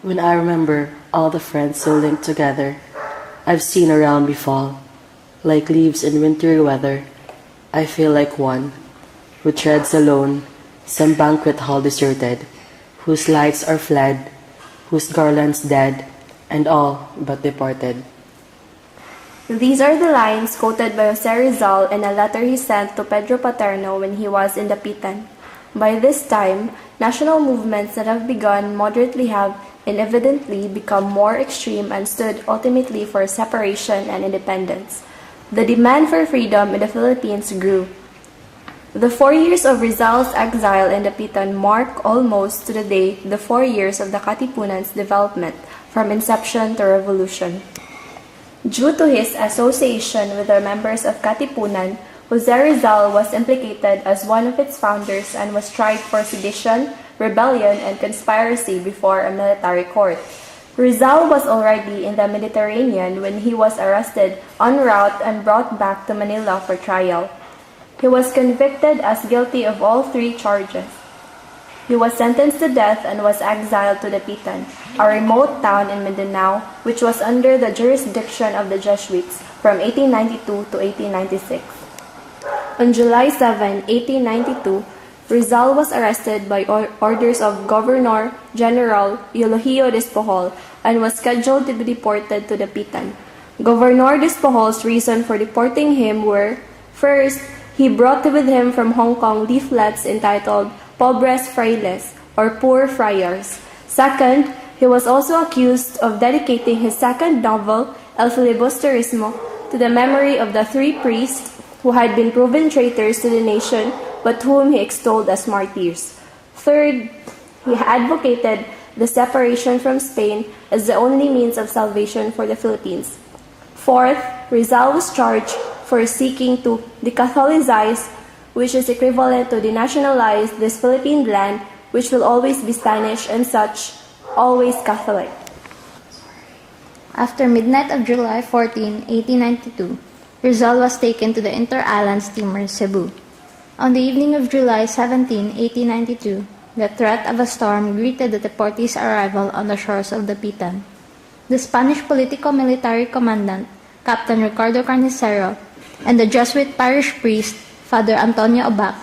When I remember all the friends so linked together, I've seen around me fall, like leaves in wintry weather, I feel like one, who treads alone, some banquet hall deserted, whose lights are fled, whose garlands dead, and all but departed. These are the lines quoted by Jose Rizal in a letter he sent to Pedro Paterno when he was in Dapitan. By this time, national movements that have begun moderately have inevitably become more extreme and stood ultimately for separation and independence. The demand for freedom in the Philippines grew. The 4 years of Rizal's exile in Dapitan mark almost to the day the 4 years of the Katipunan's development from inception to revolution. Due to his association with the members of Katipunan, Jose Rizal was implicated as one of its founders and was tried for sedition, rebellion, and conspiracy before a military court. Rizal was already in the Mediterranean when he was arrested en route and brought back to Manila for trial. He was convicted as guilty of all 3 charges. He was sentenced to death and was exiled to Dapitan, a remote town in Mindanao which was under the jurisdiction of the Jesuits from 1892 to 1896. On July 7, 1892, Rizal was arrested by orders of Governor General Eulogio Despojol and was scheduled to be deported to Dapitan. Governor Despojol's reason for deporting him were, first, he brought with him from Hong Kong leaflets entitled Pobres Frailes, or Poor Friars. Second, he was also accused of dedicating his second novel, El Filibusterismo, to the memory of the 3 priests who had been proven traitors to the nation but whom he extolled as martyrs. Third, he advocated the separation from Spain as the only means of salvation for the Philippines. Fourth, Rizal was charged for seeking to decatholicize, which is equivalent to denationalize this Philippine land, which will always be Spanish and such, always Catholic. After midnight of July 14, 1892, Rizal was taken to the inter-island steamer Cebu. On the evening of July 17, 1892, the threat of a storm greeted the deportees' arrival on the shores of Dapitan. The Spanish politico-military commandant, Captain Ricardo Carnicero, and the Jesuit parish priest, Father Antonio Abac,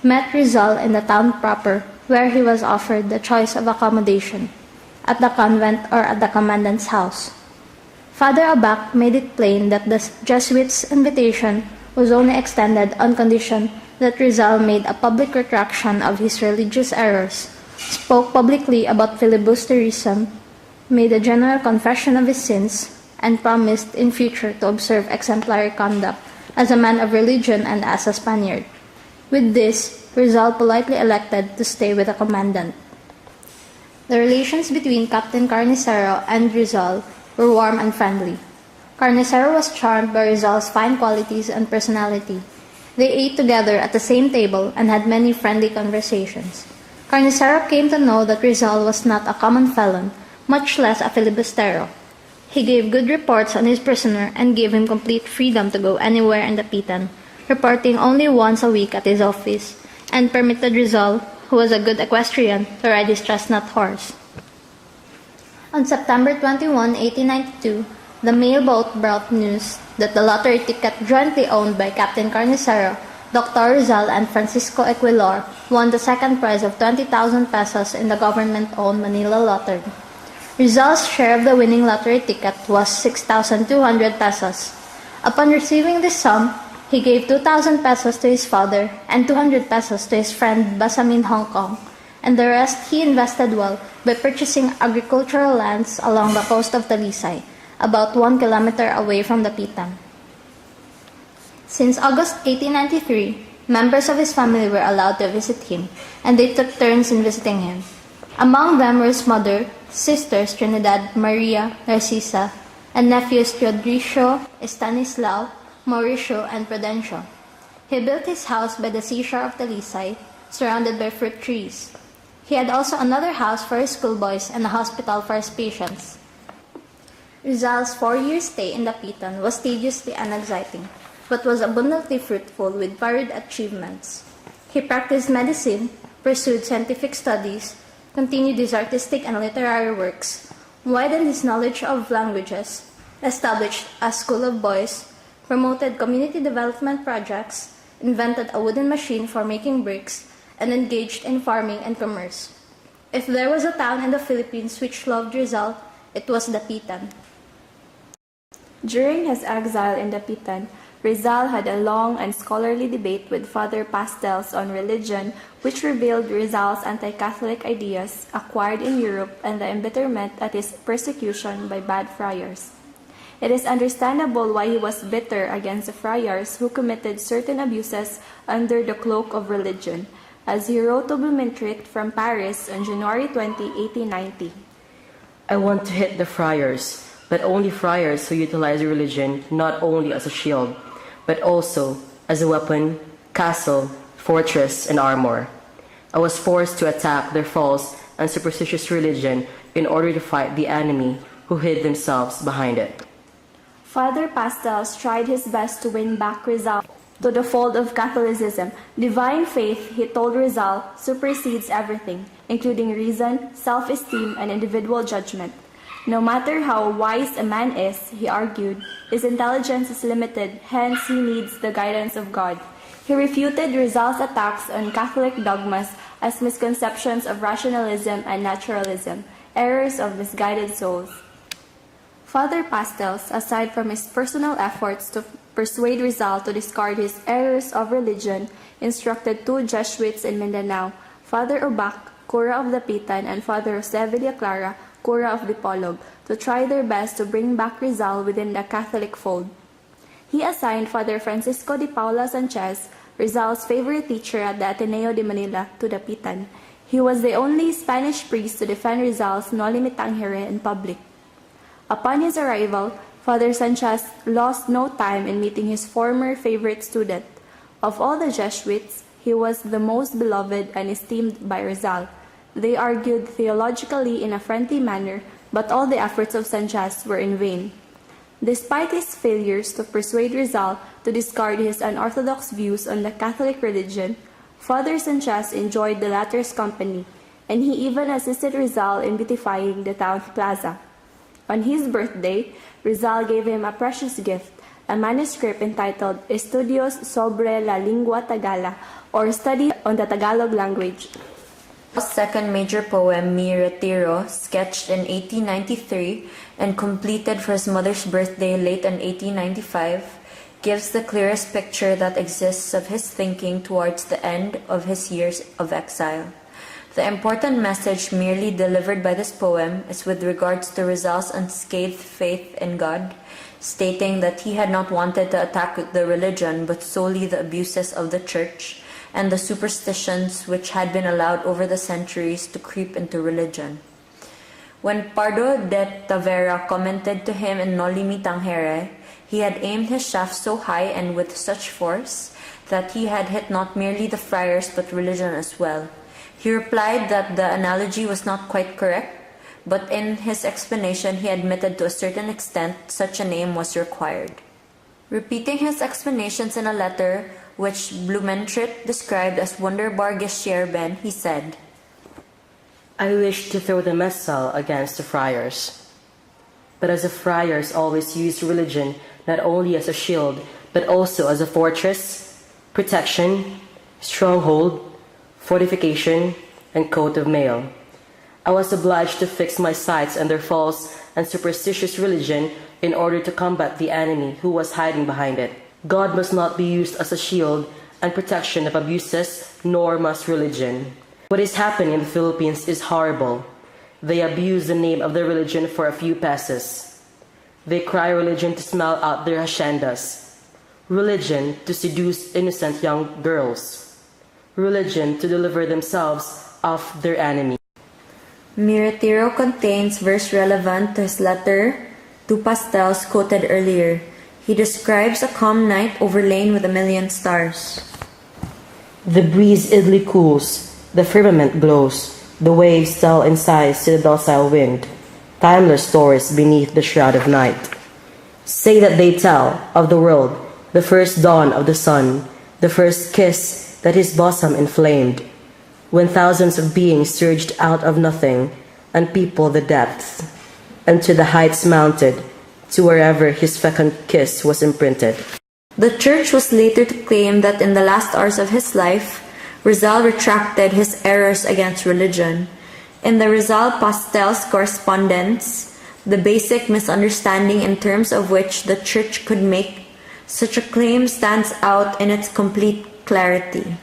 met Rizal in the town proper, where he was offered the choice of accommodation, at the convent or at the commandant's house. Father Abac made it plain that the Jesuits' invitation was only extended on condition that Rizal made a public retraction of his religious errors, spoke publicly about filibusterism, made a general confession of his sins, and promised in future to observe exemplary conduct as a man of religion and as a Spaniard. With this, Rizal politely elected to stay with the commandant. The relations between Captain Carnicero and Rizal were warm and friendly. Carnicero was charmed by Rizal's fine qualities and personality. They ate together at the same table and had many friendly conversations. Carnicero came to know that Rizal was not a common felon, much less a filibustero. He gave good reports on his prisoner and gave him complete freedom to go anywhere in Dapitan, reporting only once a week at his office, and permitted Rizal, who was a good equestrian, to ride his chestnut horse. On September 21, 1892, the mailboat brought news that the lottery ticket jointly owned by Captain Carnicero, Dr. Rizal, and Francisco Equilor won the second prize of 20,000 pesos in the government-owned Manila lottery. Rizal's share of the winning lottery ticket was 6,200 pesos. Upon receiving this sum, he gave 2,000 pesos to his father and 200 pesos to his friend Basam in Hong Kong, and the rest he invested well by purchasing agricultural lands along the coast of Talisay, about 1 kilometer away from Dapitan. Since August 1893, members of his family were allowed to visit him, and they took turns in visiting him. Among them were his mother, sisters Trinidad, Maria, Narcisa, and nephews Teodricio, Estanislao, Mauricio, and Prudencio. He built his house by the seashore of Talisay, surrounded by fruit trees. He had also another house for his schoolboys and a hospital for his patients. Rizal's 4-year stay in Dapitan was tediously unexciting, but was abundantly fruitful with varied achievements. He practiced medicine, pursued scientific studies, continued his artistic and literary works, widened his knowledge of languages, established a school of boys, promoted community development projects, invented a wooden machine for making bricks, and engaged in farming and commerce. If there was a town in the Philippines which loved Rizal, it was Dapitan. During his exile in Dapitan, Rizal had a long and scholarly debate with Father Pastels on religion, which revealed Rizal's anti-Catholic ideas acquired in Europe and the embitterment at his persecution by bad friars. It is understandable why he was bitter against the friars who committed certain abuses under the cloak of religion, as he wrote to Blumentritt from Paris on January 20, 1890. I want to hit the friars, but only friars who utilize religion not only as a shield, but also as a weapon, castle, fortress, and armor. I was forced to attack their false and superstitious religion in order to fight the enemy who hid themselves behind it. Father Pastels tried his best to win back Rizal to the fold of Catholicism. Divine faith, he told Rizal, supersedes everything, including reason, self-esteem, and individual judgment. No matter how wise a man is, he argued, his intelligence is limited, hence he needs the guidance of God. He refuted Rizal's attacks on Catholic dogmas as misconceptions of rationalism and naturalism, errors of misguided souls. Father Pastels, aside from his personal efforts to persuade Rizal to discard his errors of religion, instructed two Jesuits in Mindanao, Father Obac, Cura of Dapitan, and Father Jose Villaclara, Cura of Dipolog, to try their best to bring back Rizal within the Catholic fold. He assigned Father Francisco de Paula Sanchez, Rizal's favorite teacher at the Ateneo de Manila, to Dapitan. He was the only Spanish priest to defend Rizal's Noli Me Tangere in public. Upon his arrival, Father Sanchez lost no time in meeting his former favorite student. Of all the Jesuits, he was the most beloved and esteemed by Rizal. They argued theologically in a friendly manner, but all the efforts of Sanchez were in vain. Despite his failures to persuade Rizal to discard his unorthodox views on the Catholic religion, Father Sanchez enjoyed the latter's company, and he even assisted Rizal in beautifying the town plaza. On his birthday, Rizal gave him a precious gift, a manuscript entitled Estudios sobre la Lingua Tagala, or Study on the Tagalog Language. His second major poem, Mi Retiro, sketched in 1893 and completed for his mother's birthday late in 1895, gives the clearest picture that exists of his thinking towards the end of his years of exile. The important message merely delivered by this poem is with regards to Rizal's unscathed faith in God, stating that he had not wanted to attack the religion but solely the abuses of the church and the superstitions which had been allowed over the centuries to creep into religion. When Pardo de Tavera commented to him in Noli Me Tangere, he had aimed his shaft so high and with such force that he had hit not merely the friars but religion as well. He replied that the analogy was not quite correct, but in his explanation he admitted to a certain extent such a name was required. Repeating his explanations in a letter which Blumentritt described as wunderbar Gescherben, he said, I wish to throw the missile against the friars. But as the friars always used religion not only as a shield, but also as a fortress, protection, stronghold, fortification, and coat of mail, I was obliged to fix my sights on their false and superstitious religion in order to combat the enemy who was hiding behind it. God must not be used as a shield and protection of abuses, nor must religion. What is happening in the Philippines is horrible. They abuse the name of their religion for a few pesos. They cry religion to smell out their haciendas, religion to seduce innocent young girls, religion to deliver themselves of their enemy. Mi Retiro contains verse relevant to his letter to Pastels quoted earlier. He describes a calm night overlain with a million stars. The breeze idly cools, the firmament glows, the waves tell in sighs to the docile wind, timeless stories beneath the shroud of night. Say that they tell of the world, the first dawn of the sun, the first kiss that his bosom inflamed. when thousands of beings surged out of nothing and peopled the depths, and to the heights mounted, to wherever his fecund kiss was imprinted. The church was later to claim that in the last hours of his life, Rizal retracted his errors against religion. In the Rizal Pastels correspondence, the basic misunderstanding in terms of which the church could make such a claim stands out in its complete clarity.